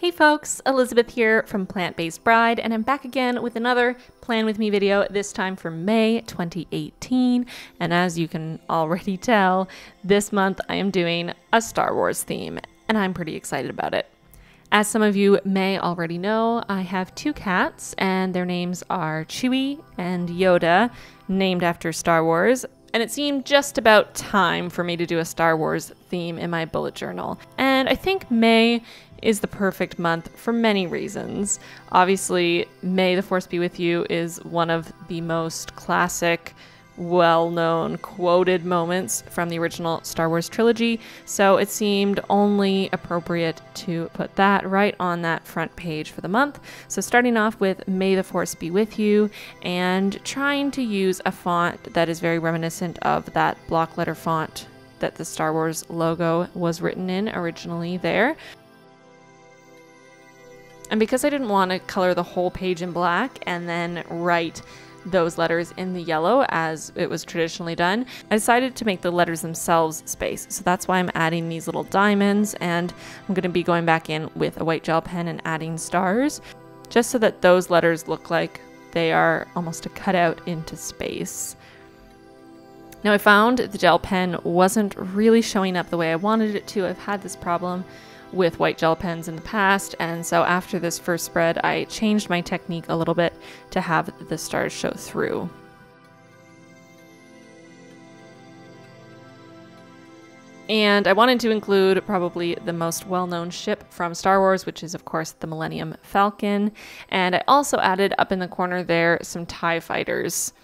Hey folks, Elizabeth here from Plant-Based Bride, and I'm back again with another Plan With Me video, this time for May 2018. And as you can already tell, this month I am doing a Star Wars theme, and I'm pretty excited about it. As some of you may already know, I have two cats, and their names are Chewie and Yoda, named after Star Wars. And it seemed just about time for me to do a Star Wars theme in my bullet journal. And I think May is the perfect month for many reasons. Obviously, May the Force Be With You is one of the most classic, well-known, quoted moments from the original Star Wars trilogy, so it seemed only appropriate to put that right on that front page for the month. So starting off with May the Force Be With You, and trying to use a font that is very reminiscent of that block letter font that the Star Wars logo was written in originally there. And because I didn't want to color the whole page in black and then write those letters in the yellow as it was traditionally done, I decided to make the letters themselves space. So that's why I'm adding these little diamonds, and I'm going to be going back in with a white gel pen and adding stars, just so that those letters look like they are almost a cutout into space. Now I found the gel pen wasn't really showing up the way I wanted it to. I've had this problem with white gel pens in the past, and so after this first spread I changed my technique a little bit to have the stars show through. And I wanted to include probably the most well-known ship from Star Wars, which is of course the Millennium Falcon, and I also added up in the corner there some TIE fighters.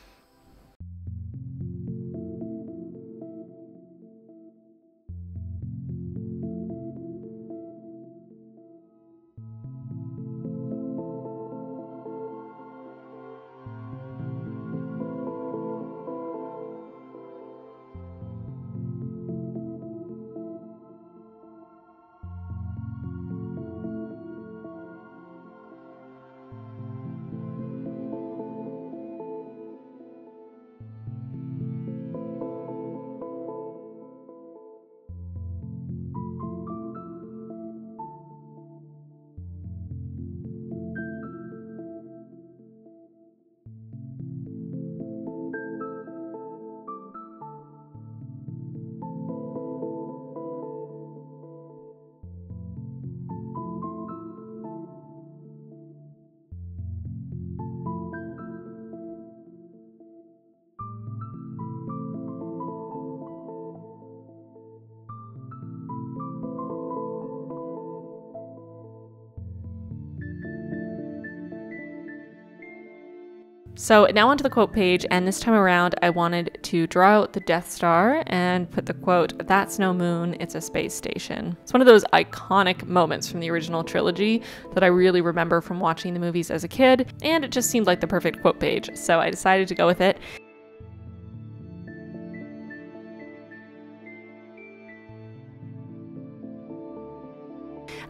So now onto the quote page, and this time around I wanted to draw out the Death Star and put the quote, "That's no moon, it's a space station." It's one of those iconic moments from the original trilogy that I really remember from watching the movies as a kid, and it just seemed like the perfect quote page, so I decided to go with it.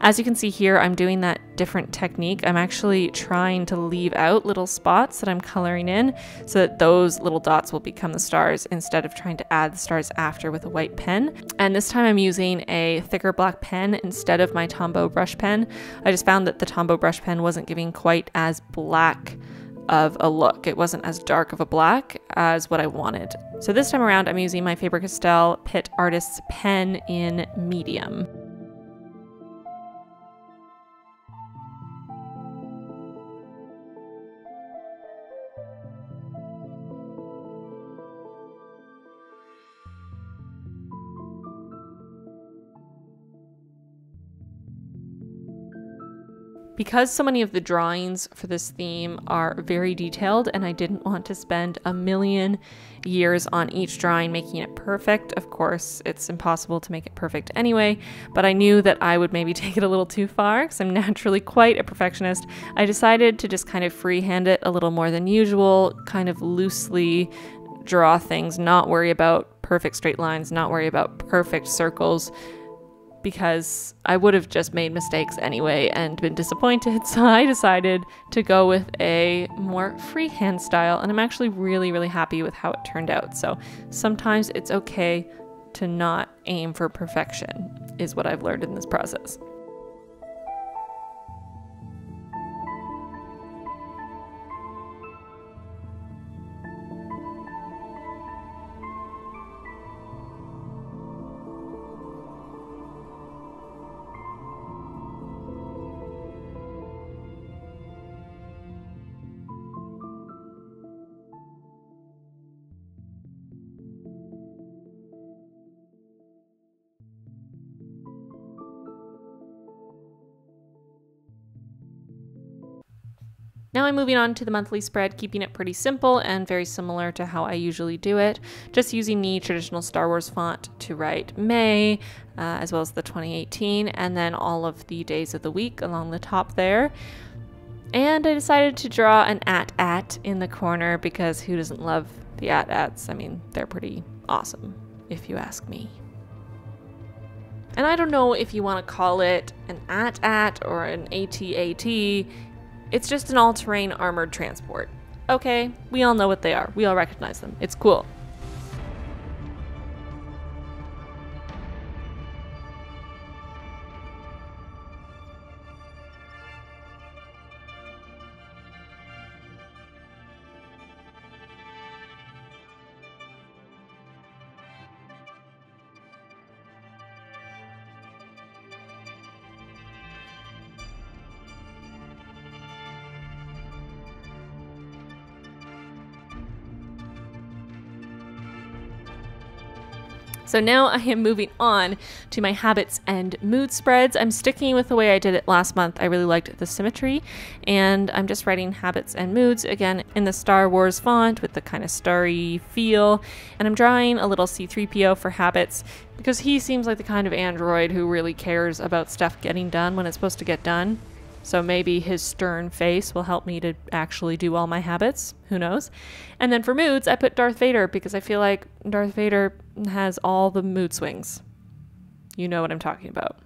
As you can see here, I'm doing that different technique. I'm actually trying to leave out little spots that I'm coloring in so that those little dots will become the stars instead of trying to add the stars after with a white pen. And this time I'm using a thicker black pen instead of my Tombow brush pen. I just found that the Tombow brush pen wasn't giving quite as black of a look. It wasn't as dark of a black as what I wanted. So this time around I'm using my Faber-Castell Pitt Artist's pen in medium. Because so many of the drawings for this theme are very detailed and I didn't want to spend a million years on each drawing making it perfect, of course it's impossible to make it perfect anyway, but I knew that I would maybe take it a little too far because I'm naturally quite a perfectionist. I decided to just kind of freehand it a little more than usual, kind of loosely draw things, not worry about perfect straight lines, not worry about perfect circles, because I would have just made mistakes anyway and been disappointed. So I decided to go with a more freehand style, and I'm actually really happy with how it turned out. So sometimes it's okay to not aim for perfection, is what I've learned in this process. Now I'm moving on to the monthly spread, keeping it pretty simple and very similar to how I usually do it, just using the traditional Star Wars font to write May, as well as the 2018, and then all of the days of the week along the top there. And I decided to draw an at in the corner because who doesn't love the at-ats? I mean, they're pretty awesome, if you ask me. And I don't know if you want to call it an at or an AT-AT. It's just an all-terrain armored transport. Okay, we all know what they are. We all recognize them. It's cool. So now I am moving on to my habits and mood spreads. I'm sticking with the way I did it last month. I really liked the symmetry, and I'm just writing habits and moods again in the Star Wars font with the kind of starry feel. And I'm drawing a little C-3PO for habits because he seems like the kind of android who really cares about stuff getting done when it's supposed to get done. So maybe his stern face will help me to actually do all my habits. Who knows? And then for moods, I put Darth Vader because I feel like Darth Vader has all the mood swings. You know what I'm talking about.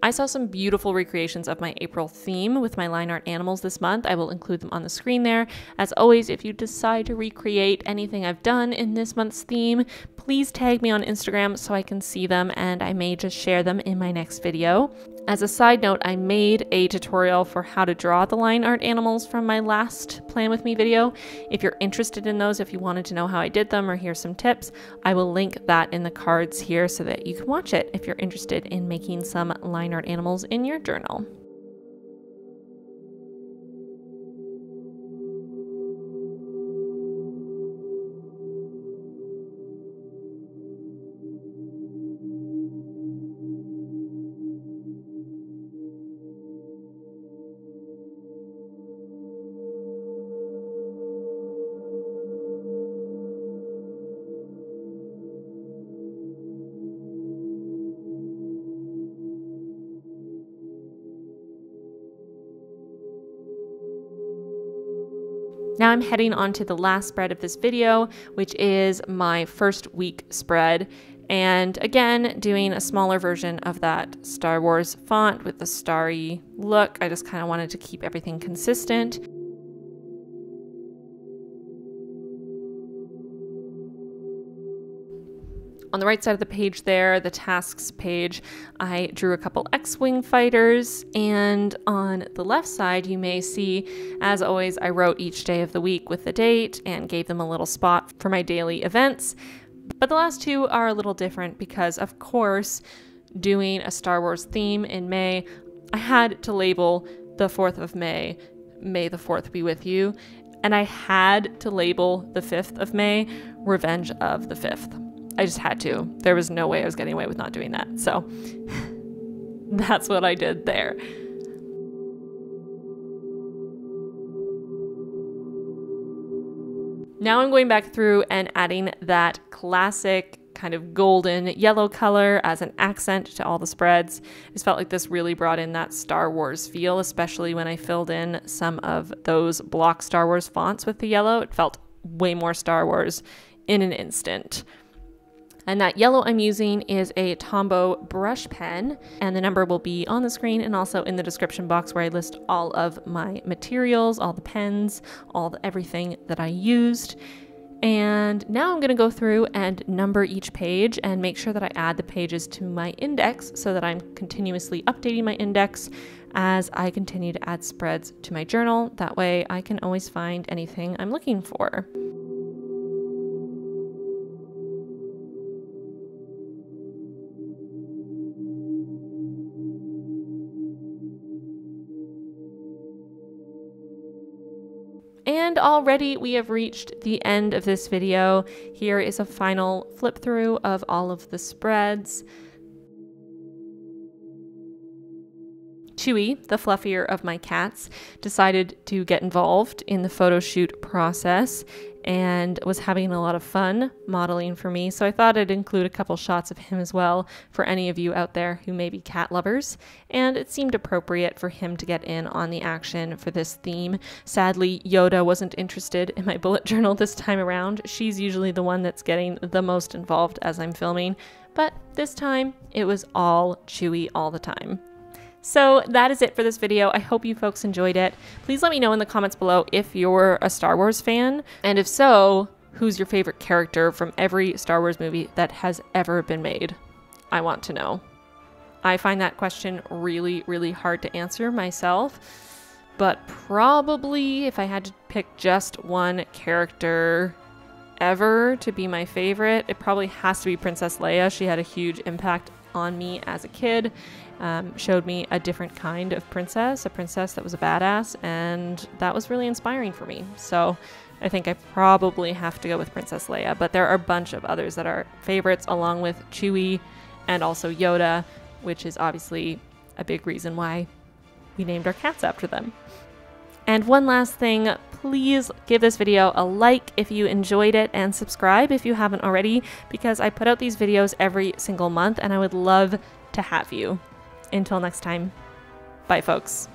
I saw some beautiful recreations of my April theme with my line art animals this month. I will include them on the screen there. As always, if you decide to recreate anything I've done in this month's theme, please tag me on Instagram so I can see them, and I may just share them in my next video. As a side note, I made a tutorial for how to draw the line art animals from my last Plan With Me video. If you're interested in those, if you wanted to know how I did them or hear some tips, I will link that in the cards here so that you can watch it if you're interested in making some line art animals in your journal. Now I'm heading on to the last spread of this video, which is my first week spread. And again, doing a smaller version of that Star Wars font with the starry look. I just kind of wanted to keep everything consistent. On the right side of the page there, the tasks page, I drew a couple X-Wing fighters, and on the left side you may see, as always, I wrote each day of the week with the date and gave them a little spot for my daily events. But the last two are a little different because, of course, doing a Star Wars theme in May, I had to label the 4th of May, May the 4th be with you, and I had to label the 5th of May, Revenge of the 5th. I just had to. There was no way I was getting away with not doing that. So that's what I did there. Now I'm going back through and adding that classic kind of golden yellow color as an accent to all the spreads. I just felt like this really brought in that Star Wars feel, especially when I filled in some of those block Star Wars fonts with the yellow. It felt way more Star Wars in an instant. And that yellow I'm using is a Tombow brush pen, and the number will be on the screen and also in the description box where I list all of my materials, all the pens, everything that I used. And now I'm going to go through and number each page and make sure that I add the pages to my index so that I'm continuously updating my index as I continue to add spreads to my journal. That way I can always find anything I'm looking for. And already we have reached the end of this video. Here is a final flip through of all of the spreads. Chewy, the fluffier of my cats, decided to get involved in the photo shoot process and was having a lot of fun modeling for me. So I thought I'd include a couple shots of him as well for any of you out there who may be cat lovers. And it seemed appropriate for him to get in on the action for this theme. Sadly, Yoda wasn't interested in my bullet journal this time around. She's usually the one that's getting the most involved as I'm filming. But this time it was all Chewy all the time. So that is it for this video. I hope you folks enjoyed it. Please let me know in the comments below if you're a Star Wars fan, and if so, who's your favorite character from every Star Wars movie that has ever been made? I want to know. I find that question really, really hard to answer myself, but probably if I had to pick just one character ever to be my favorite, it probably has to be Princess Leia. She had a huge impact on me as a kid. Showed me a different kind of princess, a princess that was a badass, and that was really inspiring for me. So I think I probably have to go with Princess Leia, but there are a bunch of others that are favorites along with Chewie and also Yoda, which is obviously a big reason why we named our cats after them. And one last thing, please give this video a like if you enjoyed it and subscribe if you haven't already, because I put out these videos every single month and I would love to have you. Until next time, bye folks.